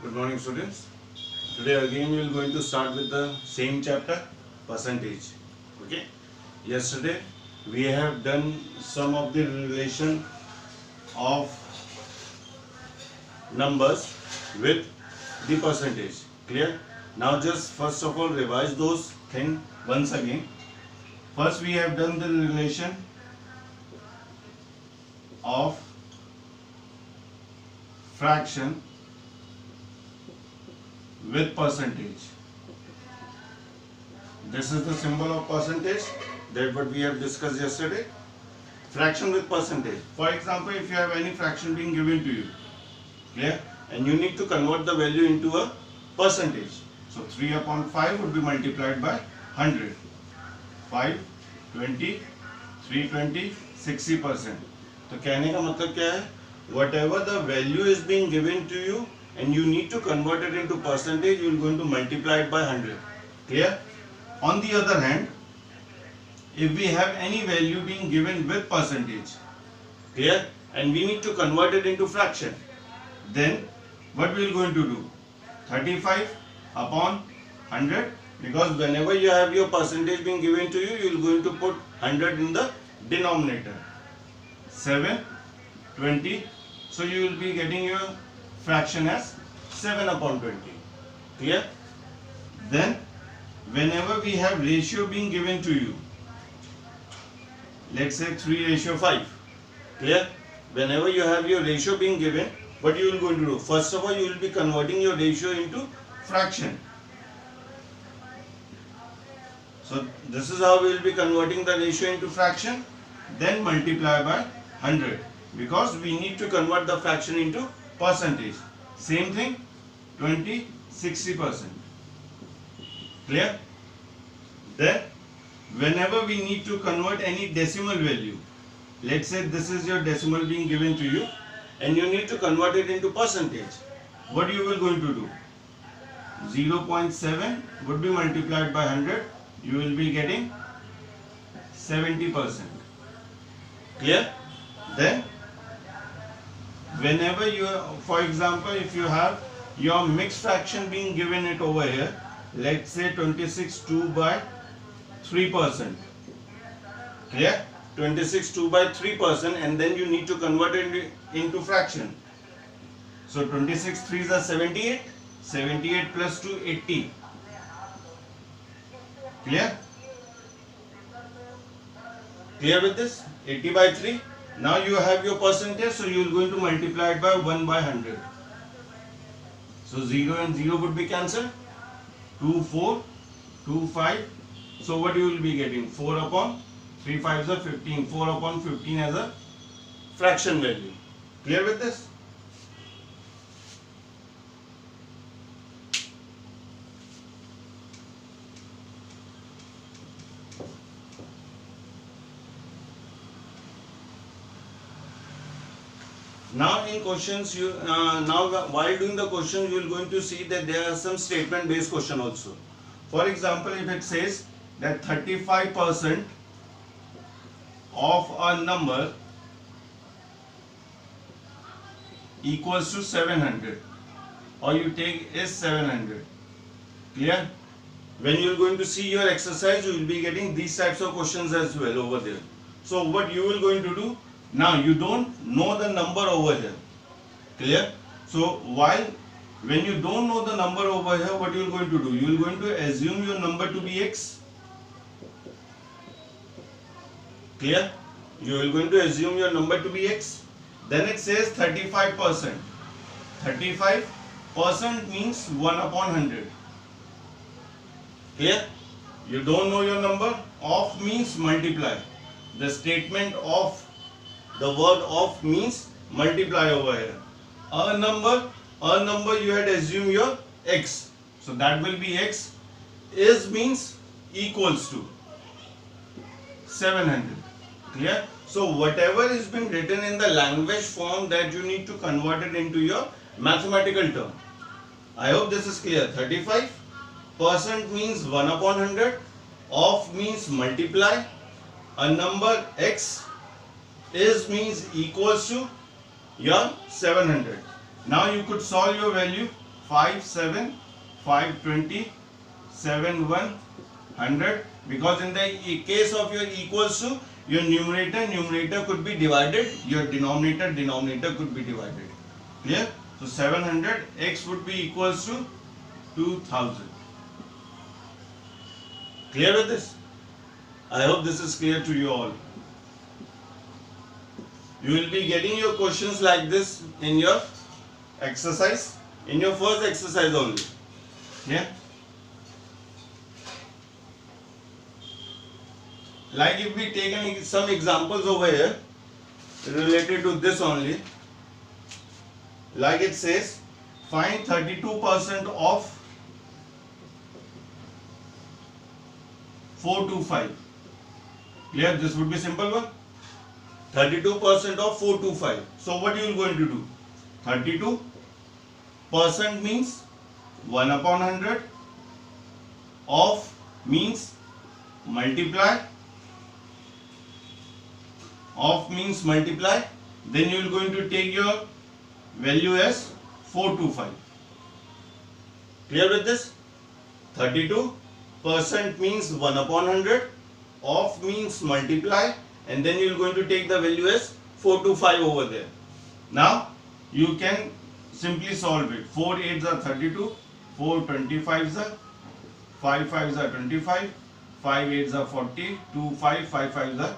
Good morning, students. Today again we are going to start with the same chapter, percentage. Okay. Yesterday we have done some of the relation of numbers with the percentage. Clear? Now just first of all revise those things once again. First we have done the relation of fraction with percentage. This is the symbol of percentage, that what we have discussed yesterday. Fraction with percentage. For example, if you have any fraction being given to you, clear, and you need to convert the value into a percentage. So 3 upon 5 would be multiplied by 100. 5, 20, 320, 60%. तो कहने का मतलब क्या है? Whatever the value is being given to you and you need to convert it into percentage, you are going to multiply it by 100. Clear? On the other hand, if we have any value being given with percentage, clear, and we need to convert it into fraction, then what we are going to do? 35 upon 100, because whenever you have your percentage being given to you, you are going to put 100 in the denominator. 7, 20, so you will be getting your fraction as 7 upon 20. Clear? Then whenever we have ratio being given to you, let's say 3:5. Clear? Whenever you have your ratio being given, what you will going to do? First of all, you will be converting your ratio into fraction. So this is how we will be converting the ratio into fraction. Then multiply by 100, because we need to convert the fraction into percentage. Same thing, 20, 60%. Clear? Then whenever we need to convert any decimal value, let's say this is your decimal being given to you and you need to convert it into percentage, what you will going to do? 0.7 would be multiplied by 100, you will be getting 70%. Clear? Then whenever you, for example, if you have your mixed fraction being given it over here, let's say 26/2 by 3%. Clear? 26/2 by 3%, and then you need to convert it into fraction. So 26 3s are 78. 78 plus 2, 80. Clear? Clear with this? 80 by 3. Now you have your percentage, so you are going to multiply it by 1 by 100. So 0 and 0 would be cancelled. 2, 4, 2, 5. So what you will be getting? 4 upon 3 5s are 15. 4 upon 15 as a fraction value. Clear with this? Now in questions, you now while doing the question, you are going to see that there are some statement based question also. For example, if it says that 35% of a number equals to 700, or you take is 700. Clear? When you are going to see your exercise, you will be getting these types of questions as well over there. So what you will going to do? Now you don't know the number over here. Clear? So when you don't know the number over here, what you are going to do? You are going to assume your number to be x. Clear? You are going to assume your number to be x. Then it says 35%. 35% means 1 upon 100. Clear? You don't know your number. Of means multiply. The statement of, the word of means multiply over here. A number you had assumed your x. So that will be x. Is means equals to 700. Clear? So whatever is being written in the language form, that you need to convert it into your mathematical term. I hope this is clear. 35% means 1 upon 100. Of means multiply. A number x is means equals to your 700. Now you could solve your value. 5 7 5 20 7 1 100, because in the case of your equals to, your numerator could be divided, your denominator could be divided. Clear? So 700, x would be equals to 2000. Clear with this? I hope this is clear to you all. You will be getting your questions like this in your exercise, in your first exercise only. Yeah? Like if we take some examples over here related to this only. Like it says, find 32% of 425. Clear? This would be simple one. 32% of 425. So what you are going to do? 32% means 1 upon 100. Of means multiply. Of means multiply. Then you are going to take your value as 425. Clear with this? 32% means 1 upon 100. Of means multiply, and then you are going to take the value as 425 over there. Now you can simply solve it. 4 8s are 32, 4 25s are 5 5s are 25, 5 8s are 40, 2 5 5 5s are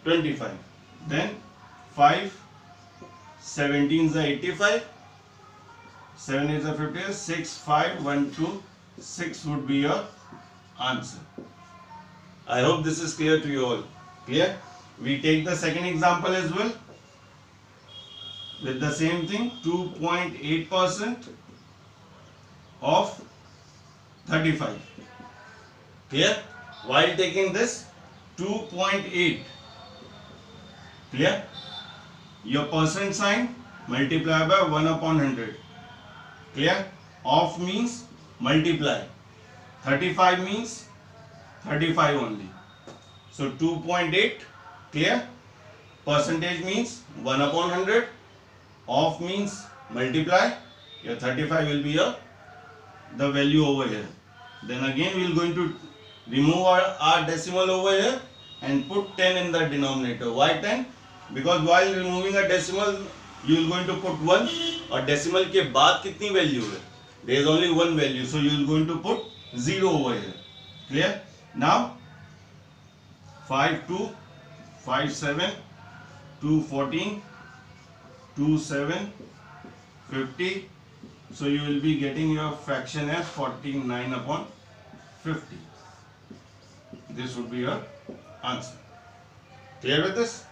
25. Then 5 17s are 85, 7 8s are 50, 6 5 1 2 6 would be your answer. I hope this is clear to you all. Clear? We take the second example as well with the same thing. 2.8% of 35. Clear? While taking this 2.8, clear? Your percent sign multiply by 1 upon 100. Clear? Of means multiply. 35 means 35 only. So 2.8, clear? Percentage means 1 upon 100. Of means multiply. Your 35 will be the value over here. Then again we are going to remove our decimal over here and put 10 in the denominator. Why 10? Because while removing a decimal, you are going to put 1. और decimal के बाद कितनी value है? There is only one value. So you are going to put 0 over here. Clear? Now 5 2 5 7 2 14 2 7 50. So you will be getting your fraction as 49 upon 50. This would be your answer. Clear with this?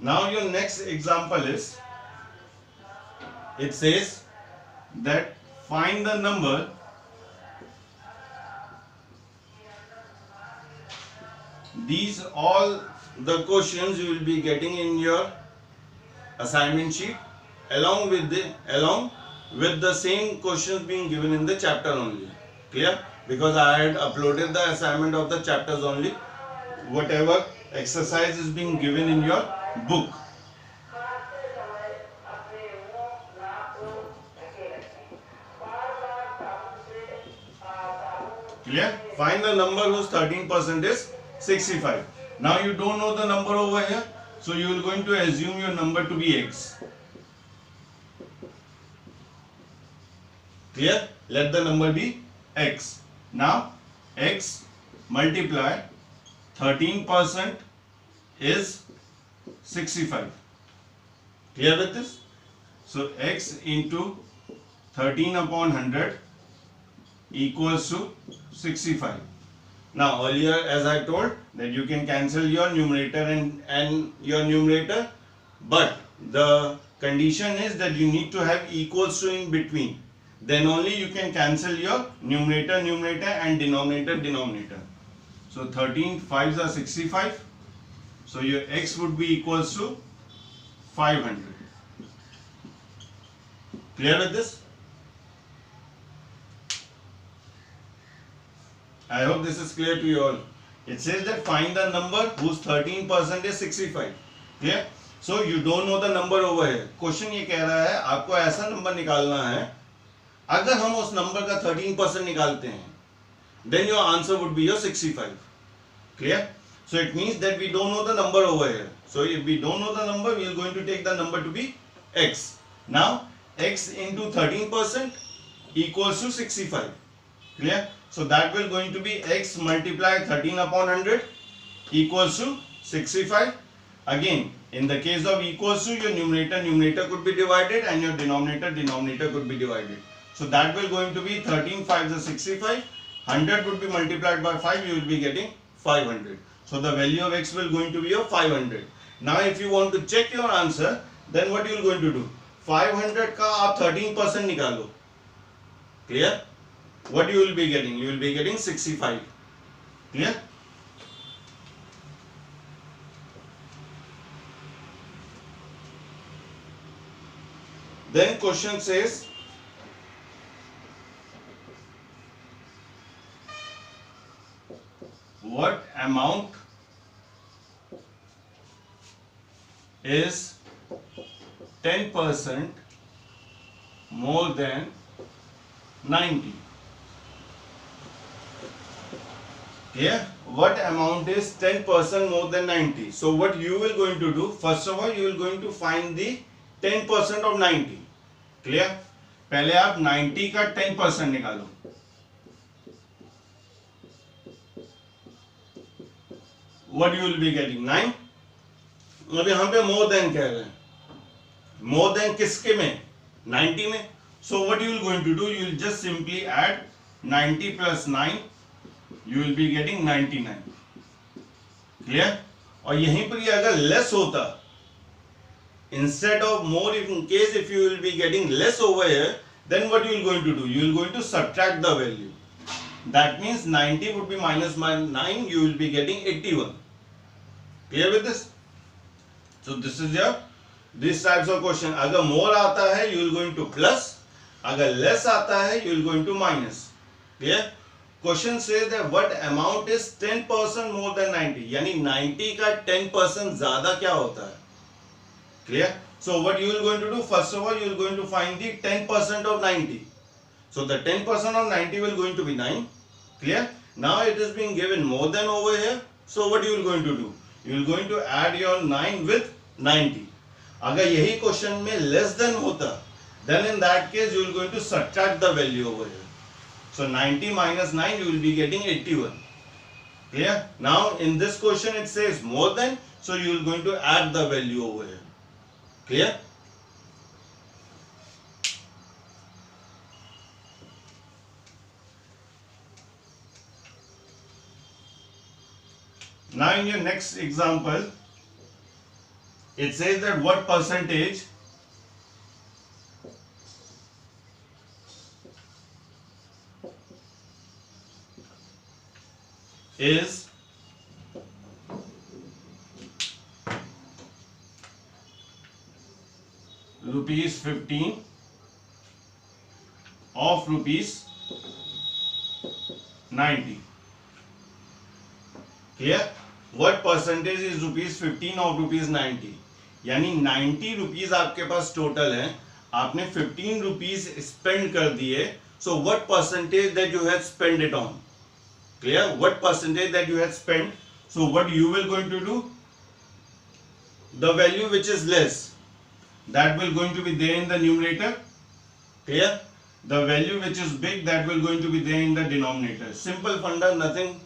Now your next example is, it says that find the number these all the questions you will be getting in your assignment sheet along with the same questions being given in the chapter only. Clear? Because I had uploaded the assignment of the chapters only. Whatever exercise is being given in your book. Clear? Find the number whose 13% is 65. Now you don't know the number over here, so you are going to assume your number to be x. Clear? Let the number be x. Now x multiply 13% is 65. Clear with this? So x into 13 upon 100 equals to 65. Now earlier as I told that you can cancel your numerator and your numerator, but the condition is that you need to have equals to in between. Then only you can cancel your numerator and denominator. So 13 5s are 65. So your x would be equals to 500. Clear with this? I hope this is clear to you all. It says that find the number whose 13% is 65. Clear? So you don't know the number over here. Question ये कह रहा है आपको ऐसा number निकालना है, अगर हम उस नंबर का 13% निकालते हैं, then your answer would be your 65. Clear? So it means that we don't know the number over here. So if we don't know the number, we are going to take the number to be x. Now x into 13% equals to 65. Clear? So that will going to be x multiply 13 upon 100 equals to 65. Again, in the case of equals to, your numerator could be divided and your denominator could be divided. So that will going to be 13 5 is 65. 100 would be multiplied by 5, you will be getting 500. So the value of x will going to be your 500. Now if you want to check your answer, then what you will going to do? 500 का आप 13% निकालो. Clear? What you will be getting? You will be getting 65. Clear? Then question says, what amount is 10% more than 90? Yeah, what amount is 10% more than 90? So what you will going to do, first of all you will going to find the 10% of 90. Clear? पहले आप 90 का 10% निकालो. What you will be getting? 9. अब यहाँ पे more than कह रहे हैं. More than किसके में? 90 में. So what you will going to do? You will just simply add 90 plus 9. You will be getting 99. Clear? और यहीं पर ये अगर less होता, instead of more, in case if you will be getting less over here, then what you will going to do? You will going to subtract the value. That means 90 would be minus 9, you will be getting 81. Clear with this? So this is your this types of question. अगर more आता है, you will going to plus. अगर less आता है, you will going to minus. Clear? Question says that what amount is 10% more than 90? यानी 90 का 10% ज़्यादा क्या होता है? Clear? So what you will going to do? First of all, you will going to find the 10% of 90. So the 10% of 90 will going to be 9. Clear? Now it is being given more than over here. So what you will going to do? You will going to add your 9 with 90. अगर यही question में less than होता, then in that case you will going to subtract the value over here. So 90 minus 9, you will be getting 81. Clear? Now in this question it says more than, so you will going to add the value over here. Clear? Now in your next example, it says that what percentage is rupees 15 of rupees 90. Clear? What percentage is rupees 15 of rupees 90? यानी 90 rupees आपके पास total है, आपने 15 rupees spend कर दिए. So what percentage that you have spent it on? Clear? What percentage that you have spent? So what you will going to do? The value which is less, that will going to be there in the numerator. Clear? The value which is big, that will going to be there in the denominator. Simple funda, nothing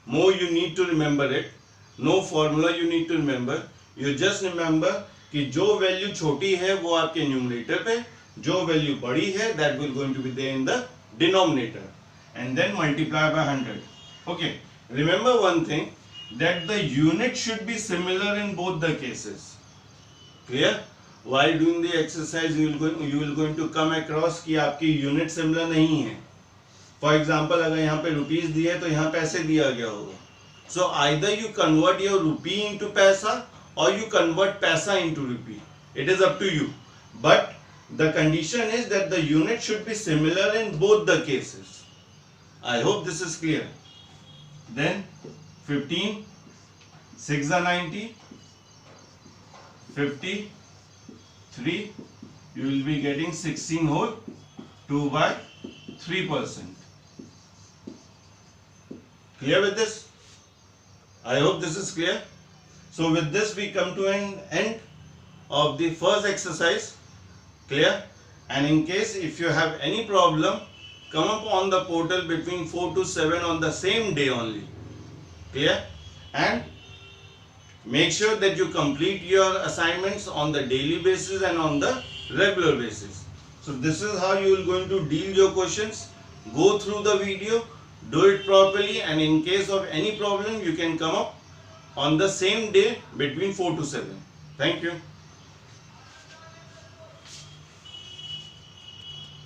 more you need to remember it. No formula you need to remember. You just remember कि जो value छोटी है वो आपके numerator पे, जो value बड़ी है that will going to be there in the denominator, and then multiply by 100. Okay, remember one thing, that the unit should be similar in both the cases. Clear? While doing the exercise you will going to come across कि आपकी unit similar नहीं है. For example अगर यहाँ pay rupees दिए तो यहाँ पैसे दिया गया होगा. So either you convert your rupee into पैसा or you convert paisa into rupee. It is up to you. But the condition is that the unit should be similar in both the cases. I hope this is clear. then 15, 6 are 90, 50, 3, you will be getting 16 whole 2 by 3%. Clear with this? I hope this is clear. So with this we come to an end of the first exercise. Clear? And in case if you have any problem, come up on the portal between 4 to 7 on the same day only. Clear? And make sure that you complete your assignments on the daily basis and on the regular basis. So this is how you are going to deal your questions. Go through the video, do it properly, and in case of any problem you can come up on the same day between 4 to 7. Thank you.